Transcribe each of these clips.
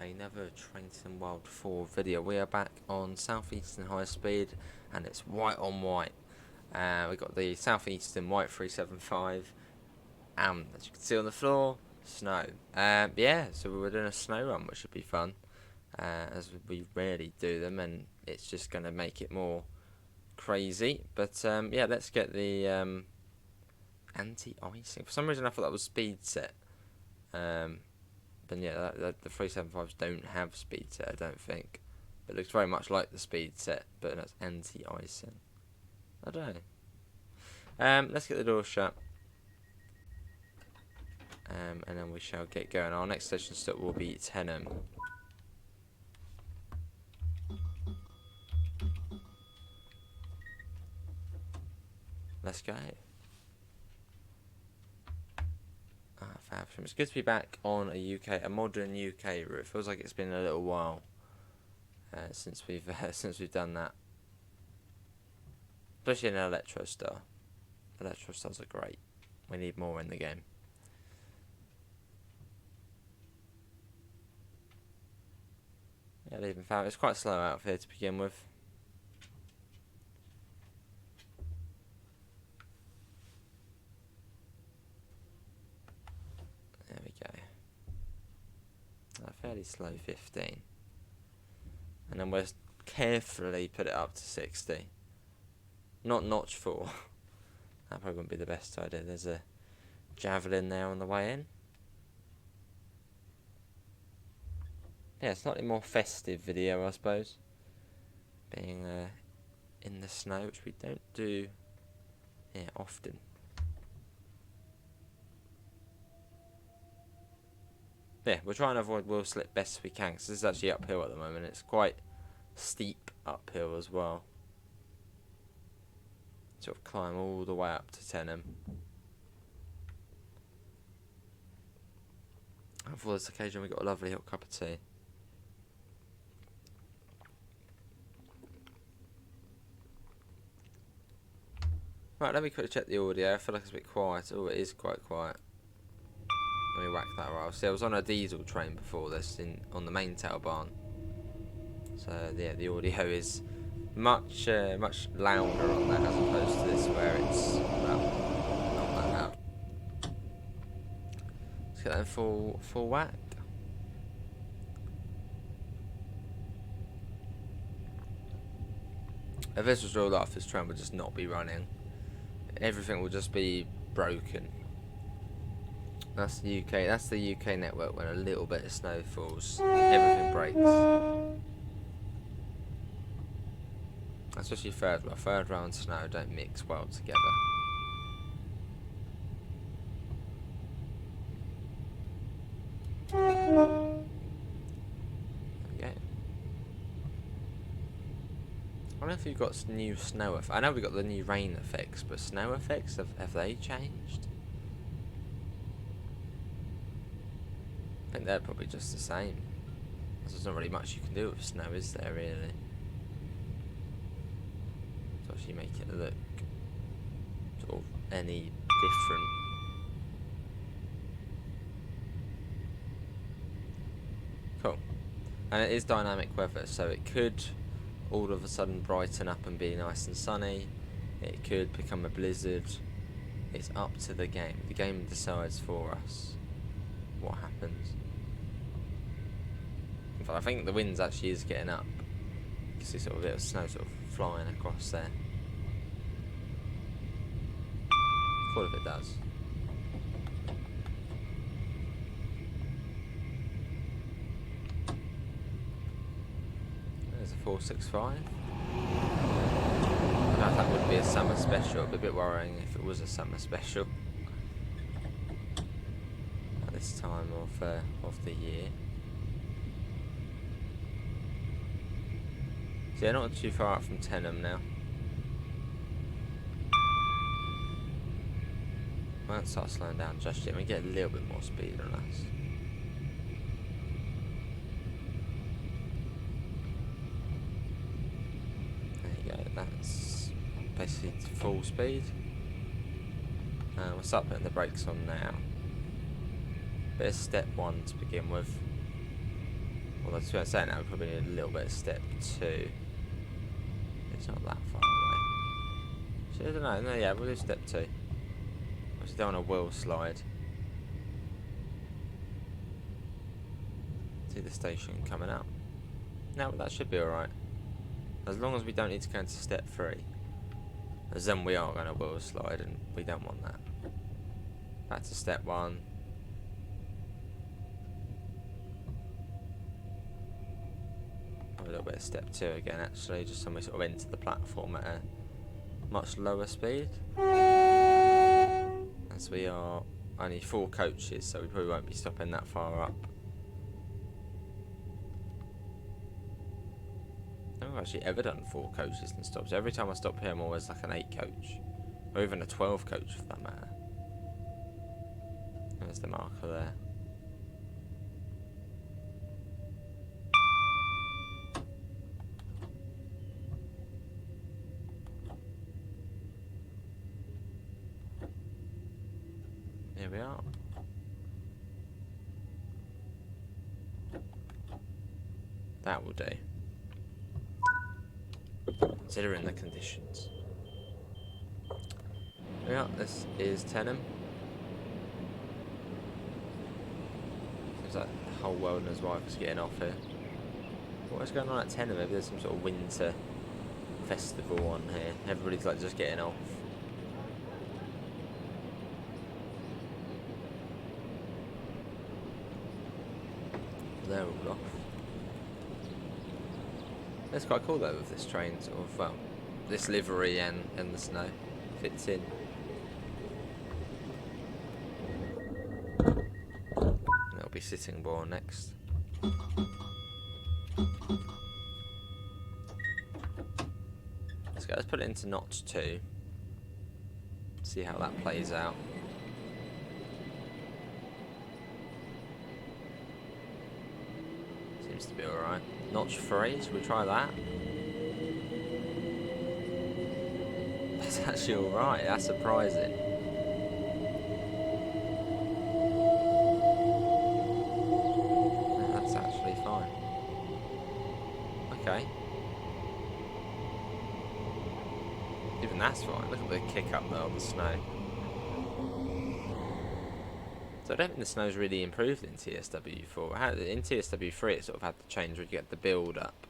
another Train Sim World 4 video. We are back on Southeastern high speed, and it's white on white. We got the Southeastern white 375, and as you can see on the floor, snow. Yeah, so we were doing a snow run, which should be fun, as we rarely do them, and it's just going to make it more crazy. But yeah, let's get the anti-icing. For some reason, I thought that was speed set. But yeah, the 375s don't have speed set, I don't think. But it looks very much like the speed set, but that's anti-icing. I don't know. Let's get the door shut. And then we shall get going. Our next station stop will be Tenham. Let's go. Faversham. It's good to be back on a modern UK route. It feels like it's been a little while since we've done that. Especially in Electrostar. Electrostars are great. We need more in the game. Yeah, leaving Faversham. It's quite slow out here to begin with. There we go. A fairly slow 15. And then we'll carefully put it up to 60. Not notch 4. That probably wouldn't be the best idea. There's a javelin there on the way in. Yeah, slightly more festive video, I suppose. Being in the snow, which we don't do here often. Yeah, we're trying to avoid wheel slip best we can, because this is actually uphill at the moment. It's quite steep uphill as well. Sort of climb all the way up to Teynham. And for this occasion, we got a lovely hot cup of tea. Right, let me quickly check the audio. I feel like it's a bit quiet. Oh, it is quite quiet. Let me whack that around. See, I was on a diesel train before this on the main tail barn. So yeah, the audio is much louder on that as opposed to this where it's well not that loud. Let's get that in full whack. If this was real life, this train would just not be running. Everything will just be broken. That's the UK. That's the UK network. When a little bit of snow falls, everything breaks. Especially third round snow don't mix well together. There we go. I don't know if you've got new snow effects. I know we've got the new rain effects, but snow effects, have they changed? I think they're probably just the same. There's not really much you can do with snow, is there, really? To actually make it look sort of any different. Cool. And it is dynamic weather, so it could all of a sudden brighten up and be nice and sunny. It could become a blizzard. It's up to the game. The game decides for us what happens. In fact, I think the wind actually is getting up. You can see sort of a bit of snow sort of flying across there. All of it does. There's a 465. I don't know if that would be a summer special. It'd be a bit worrying if it was a summer special at this time of the year. So yeah, not too far out from Tenham now. We won't start slowing down just yet. We get a little bit more speed on us. There you go. That's basically full speed. And we'll start putting the brakes on now. Bit of step 1 to begin with. Although to be honest, saying that, we probably need a little bit of step 2. It's not that far away. So I don't know. No, yeah, we'll do step 2. Obviously, don't want a wheel slide. See the station coming up. No, but that should be alright. As long as we don't need to go into step 3. As then we are going to wheel slide, and we don't want that. Back to step 1. A little bit of step 2 again, actually, just so we sort of enter the platform at a much lower speed. As we are only 4 coaches, so we probably won't be stopping that far up. I haven't actually ever done 4 coaches and stops. Every time I stop here, I'm always like an 8 coach, or even a 12 coach for that matter. There's the marker there. Here we are. That will do. Considering the conditions. Yeah, this is Teynham. Seems like the whole world and his wife is getting off here. What is going on at Tenm? Maybe there's some sort of winter festival on here. Everybody's like just getting off. They're all off. It's quite cool though with this train, sort of, well, this livery and the snow fits in. It'll be Sittingbourne next. Let's put it into notch 2. See how that plays out. Seems to be alright. Notch 3, should we try that? That's actually alright, that's surprising. Yeah, that's actually fine. Okay. Even that's fine. Look at the kick up there on the snow. So I don't think the snow's really improved in TSW4. In TSW3 it sort of had the change where you get the build up.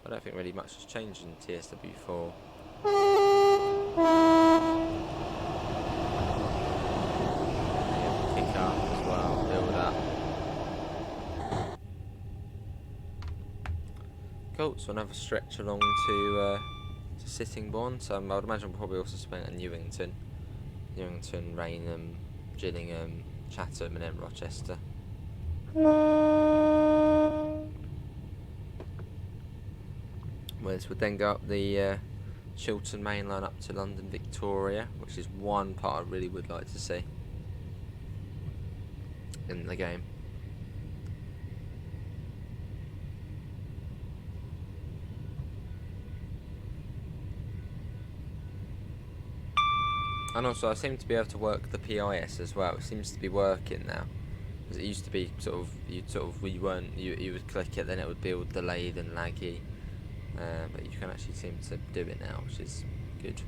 I don't think really much has changed in TSW4. Kick up as well, build up. Cool, so another stretch along to Sittingbourne. So I would imagine we'll probably also spend at Newington. Newington, Raynham, Gillingham, Chattem, and then Rochester. This would then go up the Chatham Mainline up to London Victoria, which is one part I really would like to see in the game. And also I seem to be able to work the PIS as well. It seems to be working now. Because it used to be you would click it, then it would build delayed and laggy. But you can actually seem to do it now, which is good.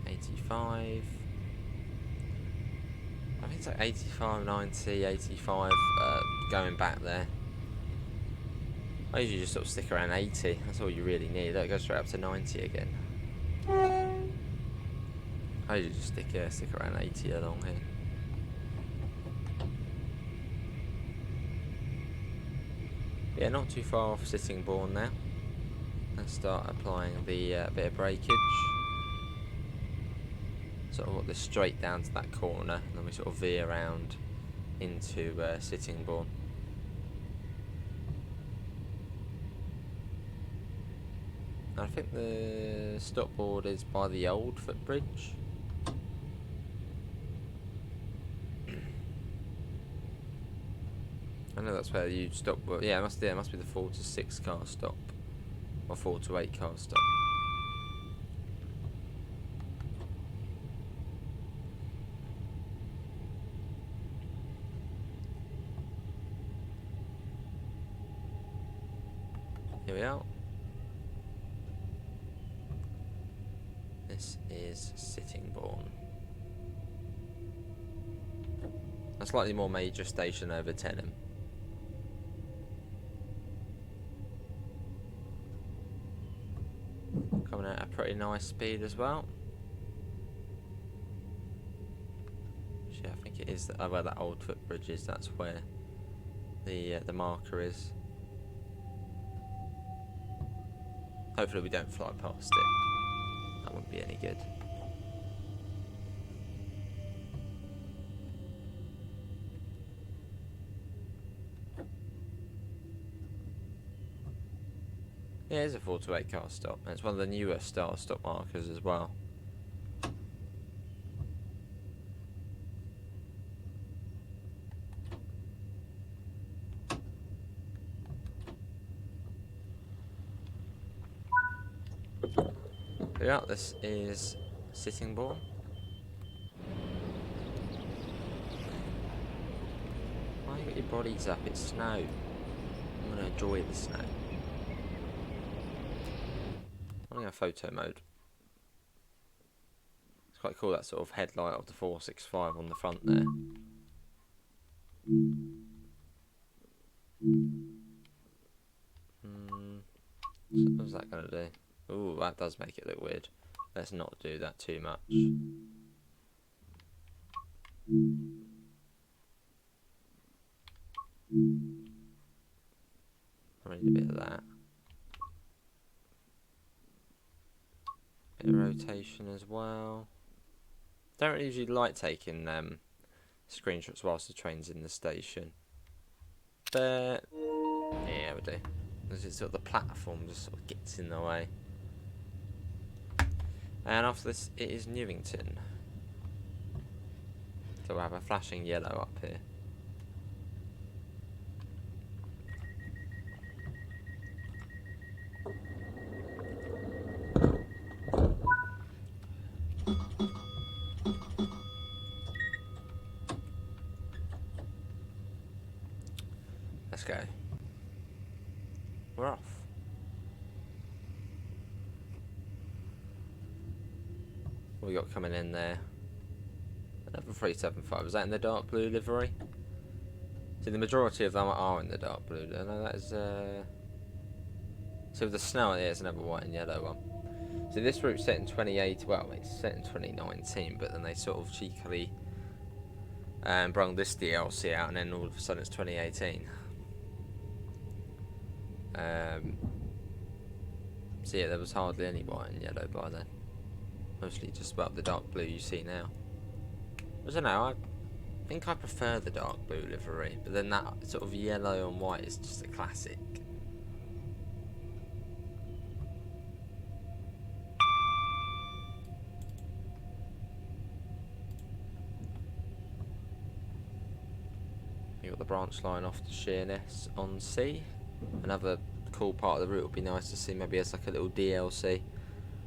I think it's like 85, 90, 85 going back there. I usually just sort of stick around 80, that's all you really need. That goes straight up to 90 again. I usually just stick around 80 along here. Yeah, not too far off Sittingbourne now. Let's start applying the bit of breakage. Sort of this straight down to that corner, and then we sort of veer around into Sittingbourne. I think the stopboard is by the old footbridge. I know that's where you stop. Well, yeah, it must be the 4 to 6 car stop, or 4 to 8 car stop. Here we are. This is Sittingbourne. A slightly more major station over Tenm. Coming at a pretty nice speed as well. Actually, I think it is where that old footbridge is. That's where the marker is. Hopefully we don't fly past it. That wouldn't be any good. Yeah, it is a 4 to 8 car stop. And it's one of the newer start stop markers as well. Yeah, this is Sittingbourne. Why you got your bodies up? It's snow. I'm gonna enjoy the snow. I'm gonna go photo mode. It's quite cool, that sort of headlight of the 465 on the front there. So what's that gonna do? Ooh, that does make it look weird. Let's not do that too much. I need a bit of that. Bit of rotation as well. Don't really usually like taking screenshots whilst the train's in the station. But yeah, we do. This is sort of the platform just sort of gets in the way. And after this, it is Newington. So we'll have a flashing yellow up here. Let's go. We're off. What we got coming in there? Another 375. Is that in the dark blue livery? So the majority of them are in the dark blue. I know that is. So with the snow, yeah, it's another white and yellow one. So this route's set in 2018. Well, it's set in 2019, but then they sort of cheekily brung this DLC out, and then all of a sudden it's 2018. So yeah, there was hardly any white and yellow by then. Mostly just about the dark blue you see now. I don't know, I think I prefer the dark blue livery, but then that sort of yellow and white is just a classic. You got the branch line off to Sheerness on Sea. Another cool part of the route would be nice to see maybe as like a little DLC,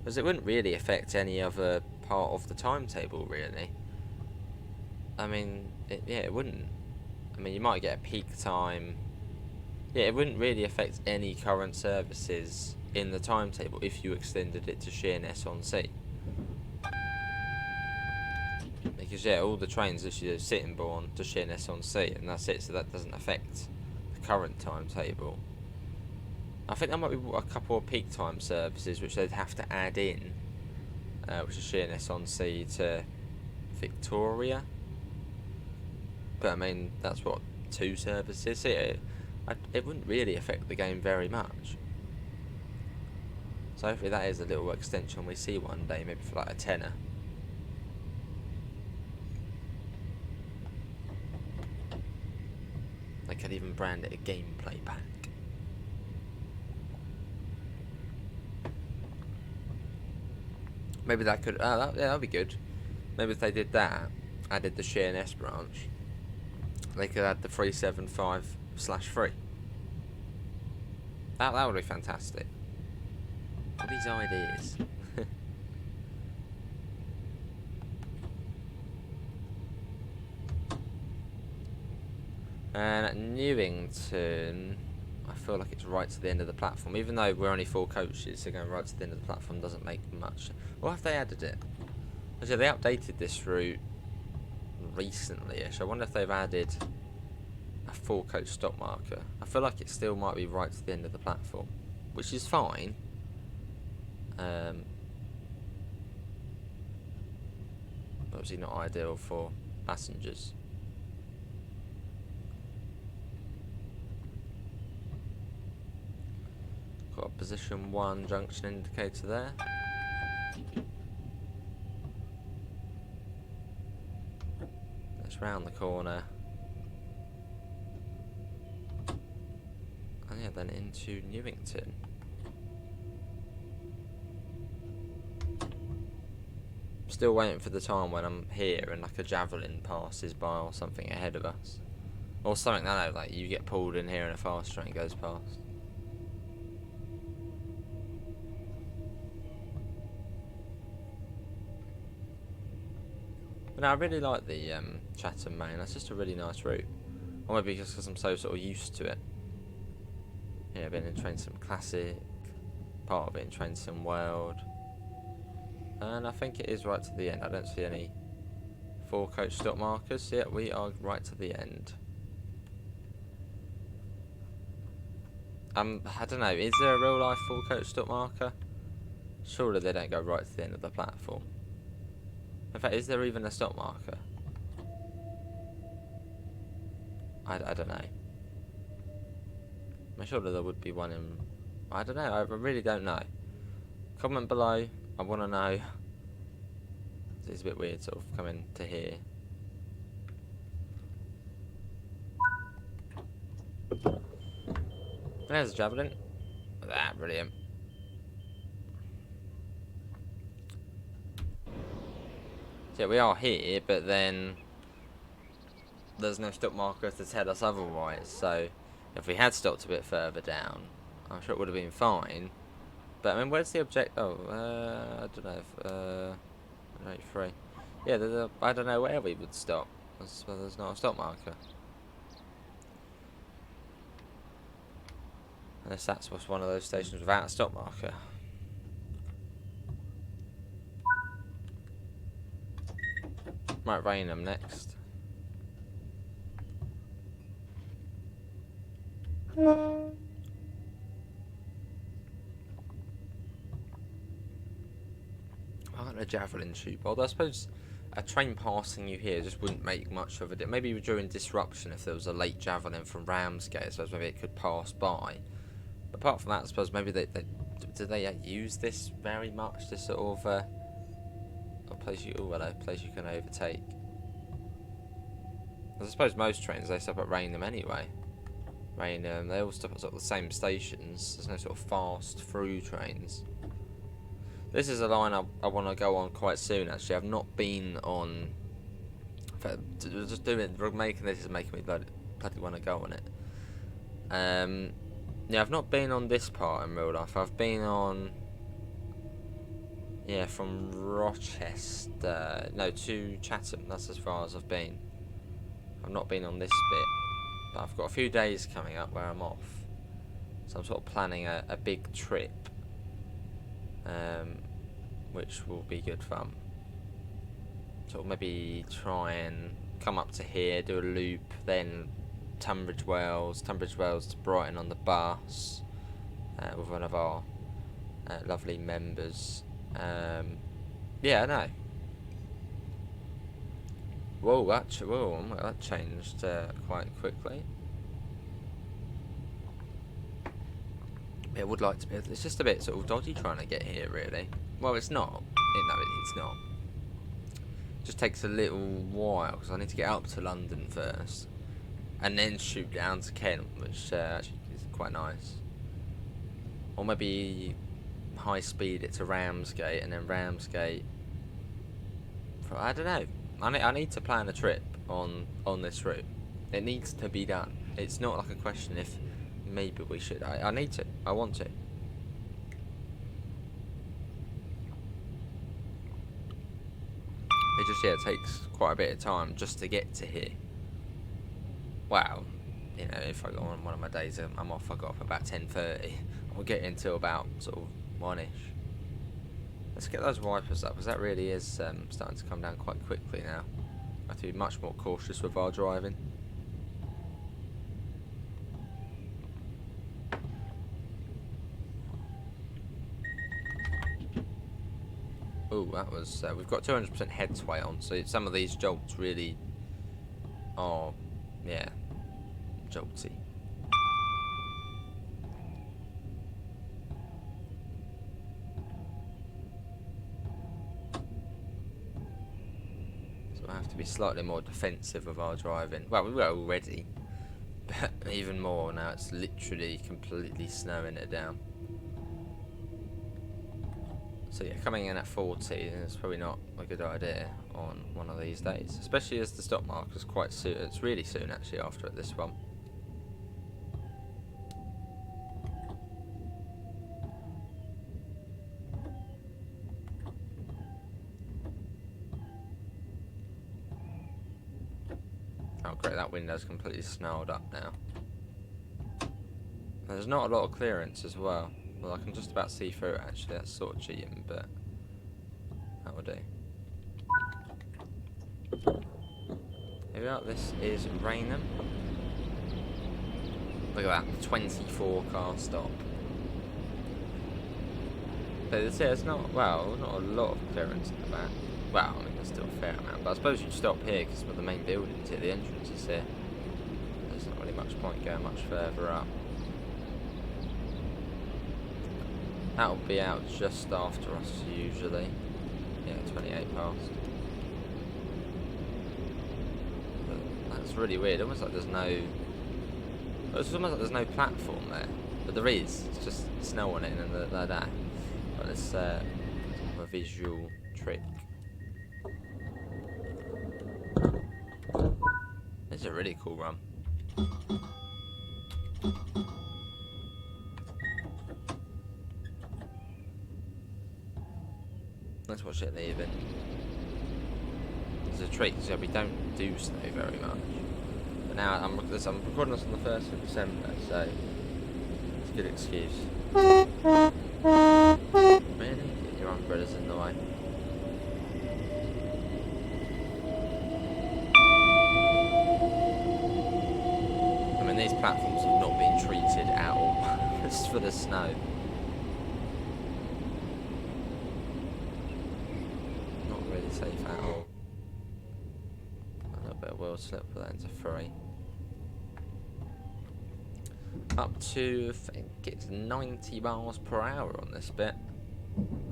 because it wouldn't really affect any other part of the timetable really. I mean, it wouldn't. I mean, you might get a peak time. Yeah, it wouldn't really affect any current services in the timetable if you extended it to Sheerness on Sea. Because yeah, all the trains literally do Sittingbourne to Sheerness on Sea, and that's it. So that doesn't affect the current timetable. I think there might be a couple of peak time services which they'd have to add in, which is Sheerness on Sea to Victoria. But I mean, that's what, 2 services. So yeah, it wouldn't really affect the game very much. So hopefully that is a little extension we see one day, maybe for like a tenner. They could even brand it a gameplay pack. Maybe that could, yeah, that'd be good. Maybe if they did that, added the Sheerness branch, they could add the 375/3. That would be fantastic. All these ideas. And at Newington, I feel like it's right to the end of the platform. Even though we're only 4 coaches, so going right to the end of the platform doesn't make much. Or have they added it? Actually, they updated this route recently-ish. I wonder if they've added a 4 coach stop marker. I feel like it still might be right to the end of the platform, which is fine. Obviously not ideal for passengers. Got a position 1 junction indicator there. Let's round the corner. And yeah, then into Newington. Still waiting for the time when I'm here and like a javelin passes by or something ahead of us. Or something, I don't know, like you get pulled in here and a fast train goes past. But no, I really like the Chatham Main. That's just a really nice route. Or maybe just because I'm so sort of used to it. Yeah, I've been in Trainsim Classic, part of it in Trainsim World. And I think it is right to the end. I don't see any 4 coach stop markers. Yeah, we are right to the end. I don't know, is there a real life 4 coach stop marker? Surely they don't go right to the end of the platform. In fact, is there even a stop marker? I don't know. I'm sure that there would be one in... I don't know, I really don't know. Comment below, I want to know. It's a bit weird sort of coming to here. There's a javelin. That, brilliant. So yeah, we are here, but then there's no stop marker to tell us otherwise. So if we had stopped a bit further down, I'm sure it would have been fine. But I mean, where's the object? Oh, I don't know. Right, free. Yeah, I don't know where we would stop. There's not a stop marker. Unless that's what's one of those stations without a stop marker. Might Teynham next. I got a javelin tube. Although I suppose a train passing you here just wouldn't make much of it. Maybe during disruption, if there was a late javelin from Ramsgate, I suppose maybe it could pass by. But apart from that, I suppose maybe do they use this very much? This sort of a place you can overtake. I suppose most trains they stop at Rainham anyway. Rainham, they all stop at sort of the same stations. There's no sort of fast through trains. This is a line I want to go on quite soon. Actually, I've not been on. Just making this is making me bloody want to go on it. Yeah, I've not been on this part in real life. I've been on. Yeah, from Rochester, no, to Chattem. That's as far as I've been. I've not been on this bit, but I've got a few days coming up where I'm off, so I'm sort of planning a big trip, which will be good fun. Sort of maybe try and come up to here, do a loop, then Tunbridge Wells to Brighton on the bus with one of our lovely members. Yeah, I know. Whoa, that changed quite quickly. I would like to be. It's just a bit sort of dodgy trying to get here, really. Well, it's not. No, it's not. It just takes a little while because I need to get up to London first, and then shoot down to Kent, which actually is quite nice. Or maybe high speed it to Ramsgate, and then Ramsgate. I don't know. I need to plan a trip on this route. It needs to be done. It's not like a question if maybe we should. I need to. I want to. It just, yeah, it takes quite a bit of time just to get to here. Wow. Yeah, you know, if I go on one of my days I'm off, I got up about 10:30. I'll get until about sort of 1ish. Let's get those wipers up, because that really is starting to come down quite quickly now. I have to be much more cautious with our driving. Oh, that was... we've got 200% head sway on, so some of these jolts really are, yeah, jolty. So I have to be slightly more defensive of our driving. Well, we were already, but even more now. It's literally completely snowing it down. So yeah, coming in at 40 is probably not a good idea on one of these days, especially as the stop mark is quite soon. It's really soon actually after this one. Oh great, that window's completely snarled up now. There's not a lot of clearance as well. Well, I can just about see through it actually, that's sort of cheating, but that will do. Here we are, this is Teynham. Look at that, 24 car stop. But there's not, well, not a lot of clearance in the back. Well, I mean, there's still a fair amount, but I suppose you'd stop here because the main building's here, the entrance is here. There's not really much point going much further up. That'll be out just after us usually. Yeah, 28 past. But that's really weird. Almost like there's no. It's almost like there's no platform there, but there is. It's just snow on it and like that. But it's a visual trick. This is a really cool run. Let's watch it leaving. There's a treat, so we don't do snow very much. But now I'm recording this on the 1st of December, so it's a good excuse. Really? Get your umbrellas in the way. I mean, these platforms have not been treated at all. Just for the snow. Safe at all. A little bit of wheel slip, put that into 3. Up to, I think it's 90 miles per hour on this bit.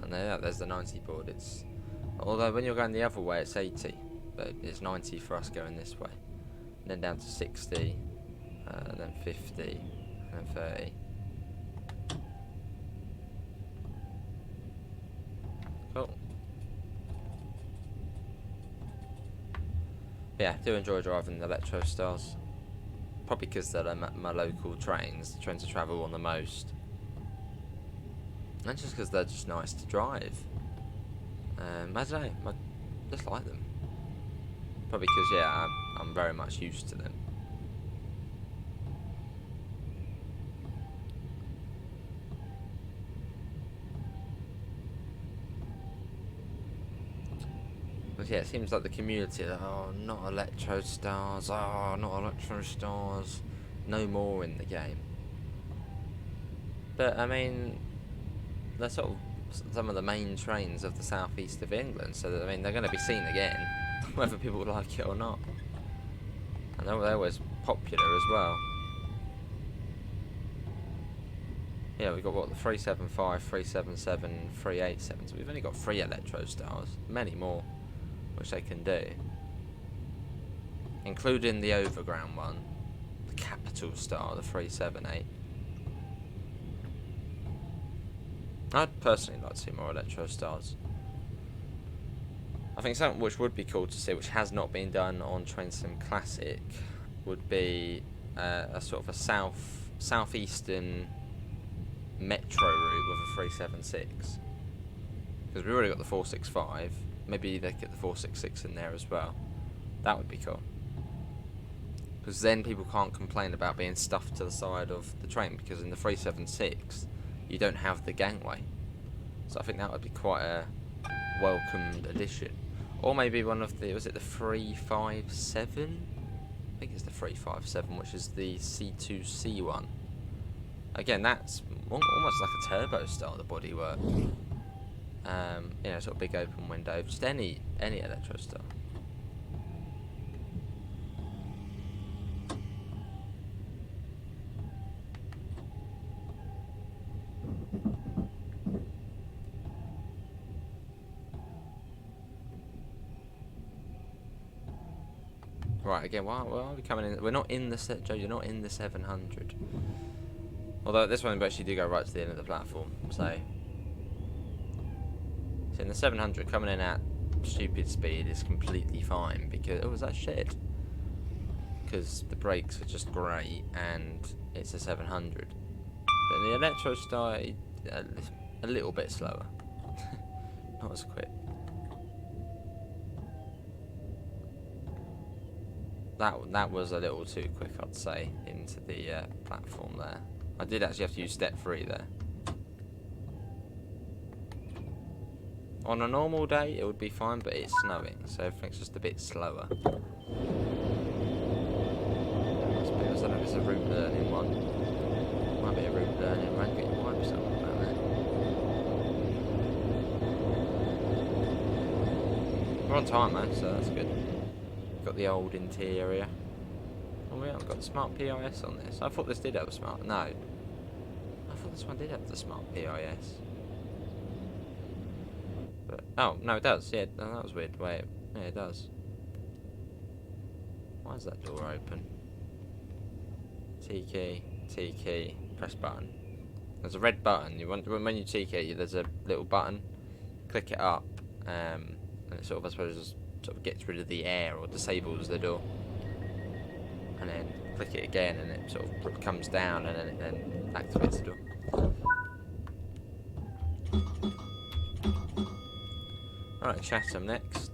And there's the 90 board. It's, although when you're going the other way it's 80, but it's 90 for us going this way. And then down to 60, and then 50, and then 30. Cool. Yeah, do enjoy driving the Electro Stars. Probably because they're my local trains, the trains I travel on the most. And just because they're just nice to drive. I don't know, I just like them. Probably because, yeah, I'm very much used to them. But yeah, it seems like the community, oh, not Electro Stars, oh, not Electro Stars, no more in the game. But, I mean, they're sort of some of the main trains of the southeast of England, so that, I mean, they're going to be seen again, whether people like it or not. And they're always popular as well. Yeah, we've got, what, the 375, 377, 387, so we've only got 3 Electro Stars, many more, which they can do. Including the overground one, the Capital Star, the 378. I'd personally like to see more Electro Stars. I think something which would be cool to see, which has not been done on Train Sim Classic, would be a sort of a southeastern metro route with a 376. Because we've already got the 465. Maybe they get the 466 in there as well. That would be cool. Because then people can't complain about being stuffed to the side of the train, because in the 376 you don't have the gangway. So I think that would be quite a welcomed addition. Or maybe one of the, was it the 357? I think it's the 357, which is the C2C one. Again, that's almost like a turbo style, the bodywork. You know, sort of big open window, just any electro style. Right, again, why are we coming in? We're not in the set, Joe. You're not in the 700. Although this one we actually do go right to the end of the platform, so in the 700, coming in at stupid speed is completely fine, because oh, was that shit? Because the brakes are just great, and it's a 700. But in the Electro Star, a little bit slower, not as quick. That was a little too quick, I'd say, into the platform there. I did actually have to use step 3 there. On a normal day, it would be fine, but it's snowing, so everything's just a bit slower. I don't know if it's a route learning one. Might be a route learning one. Get your wipes on about that. We're on time, though, so that's good. Got the old interior. Oh, we haven't got the smart PIS on this. I thought this did have a smart. No. I thought this one did have the smart PIS. But, oh, no, it does. Yeah, no, that was weird. Wait. Yeah, it does. Why is that door open? T key, press button. There's a red button. When you T key, there's a little button. Click it up, and it sort of, I suppose, just sort of gets rid of the air or disables the door. And then click it again, and it sort of comes down, and then it activates the door. Alright, Chattem next.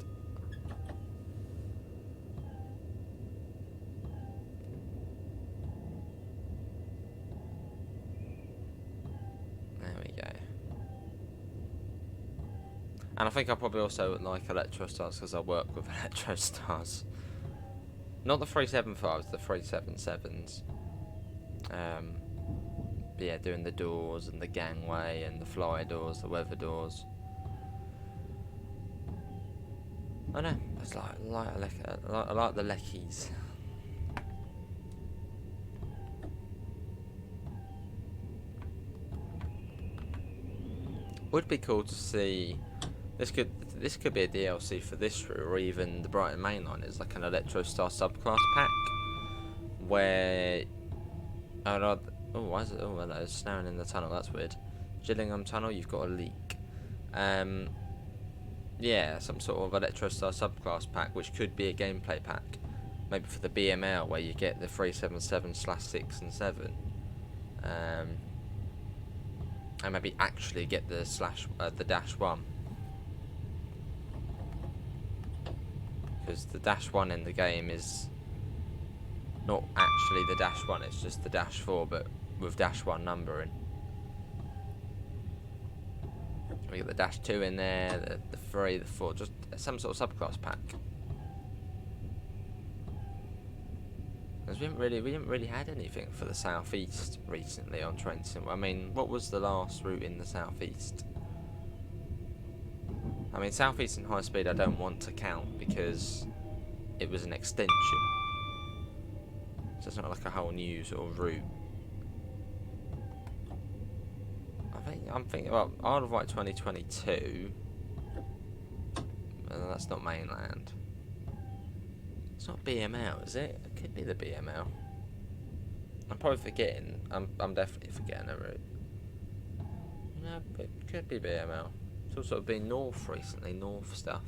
There we go. And I think I probably also like Electro Stars because I work with Electro Stars. Not the 375s, the 377s. But yeah, doing the doors and the gangway and the fly doors, the weather doors. I know, it's I like the Leckies. Would be cool to see. This could be a DLC for this route, or even the Brighton Mainline. It's like an Electro Star subclass pack where why is it? Oh, well, it's snowing in the tunnel. That's weird. Gillingham Tunnel, you've got a leak. Yeah, some sort of Electro Star subclass pack, which could be a gameplay pack, maybe for the BML, where you get the 377/6 and 7, and maybe actually get the the -1, because the -1 in the game is not actually the -1; it's just the -4, but with -1 numbering. We get the -2 in there, the 3, the 4, just some sort of subclass pack. Because we haven't really had anything for the southeast recently on train sim. I mean, what was the last route in the southeast? I mean, Southeastern High Speed I don't want to count because it was an extension, so it's not like a whole new sort of route. I'm thinking about Isle of Wight 2022. Well, that's not mainland. It's not BML, is it? It could be the BML. I'm probably forgetting. I'm definitely forgetting a route. No, it could be BML. It's all sort of been north recently, north stuff.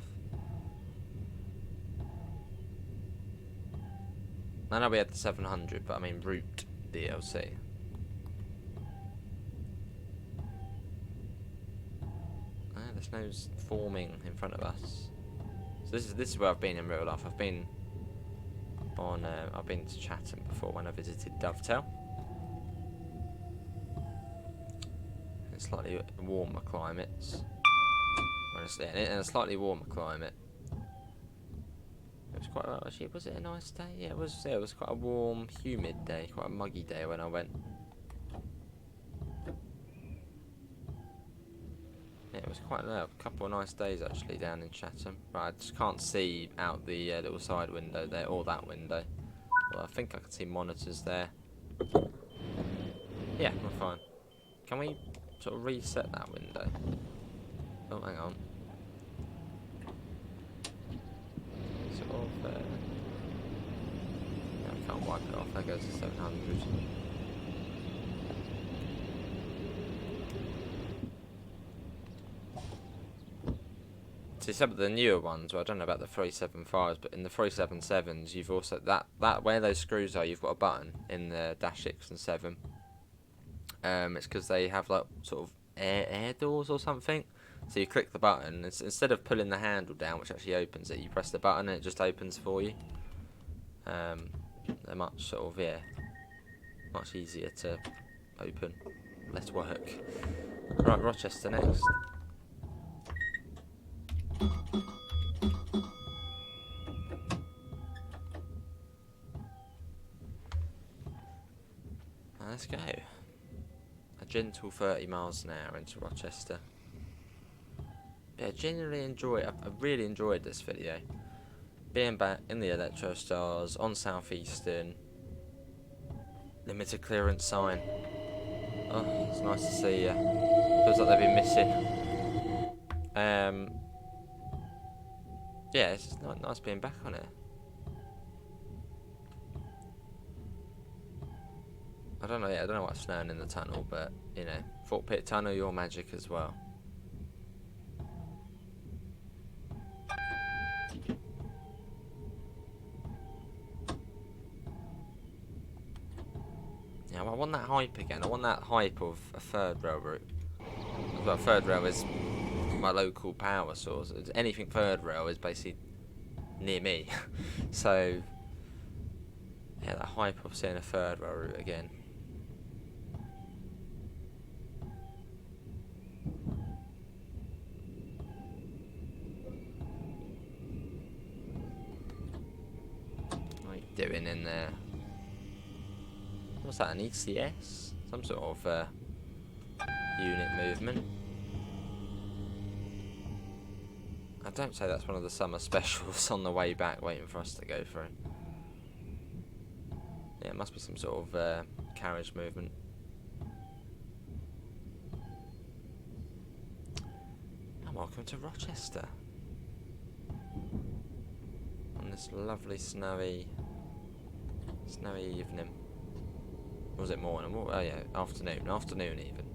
I know we had the 700, but I mean route DLC. The snow's forming in front of us. So this is where I've been in real life. I've been on. I've been to Chatham before when I visited Dovetail. It's slightly warmer climates. Honestly, and in a slightly warmer climate. It was quite well, actually. Was it a nice day? Yeah, it was. Yeah, it was quite a warm, humid day, quite a muggy day when I went. Yeah, it was quite a couple of nice days actually down in Chatham. But I just can't see out the little side window there, or that window. Well, I think I can see monitors there. Yeah, we're fine. Can we sort of reset that window? Oh, hang on. Sort of. Yeah, I can't wipe it off. That goes to 700. See, some of the newer ones, well, I don't know about the 375s, but in the 377s, you've also that where those screws are, you've got a button in the dash 6 and 7. It's because they have like sort of air doors or something. So you click the button, instead of pulling the handle down, which actually opens it, you press the button and it just opens for you. They're much sort of much easier to open, less work. Right, Rochester next. Let's go. A gentle 30 miles an hour into Rochester. Yeah, genuinely enjoy it. I really enjoyed this video. Being back in the Electro Stars on Southeastern. Limited clearance sign. Oh, it's nice to see you. Feels like they've been missing. Yeah, it's just nice being back on it. I don't know what's snowing in the tunnel, but you know, Fort Pitt Tunnel, your magic as well. Yeah, I want that hype again. I want that hype of a third rail route. Well, third rail is my local power source. Anything third rail is basically near me. So yeah, that hype of seeing a third rail route again. What are you doing in there? What's that, an SEHS? Some sort of unit movement. I don't say that's one of the summer specials on the way back waiting for us to go through. Yeah, it must be some sort of carriage movement. And welcome to Rochester. On this lovely snowy evening. Or was it morning? Oh yeah, afternoon even.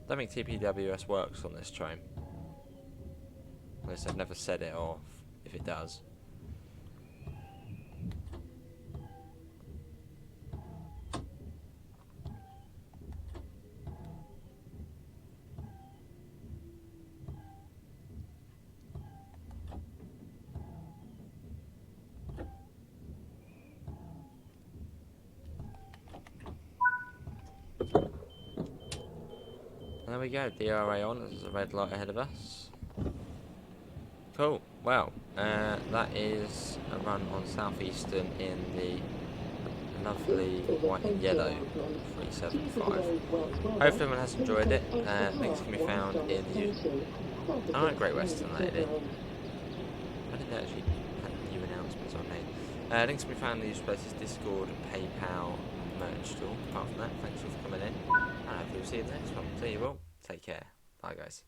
I don't think TPWS works on this train. At least I've never set it off, if it does. There we go, DRA on, there's a red light ahead of us. Cool, well, that is a run on Southeastern in the lovely white and yellow 375. Hopefully everyone has enjoyed it. Links can be found in the... I like Great Western lately. I didn't actually have new announcements on here. Links can be found in the usual places, Discord, PayPal, merch store. Apart from that, thanks for coming in. And hopefully we'll see you in the next one. See you all. Take care. Bye guys.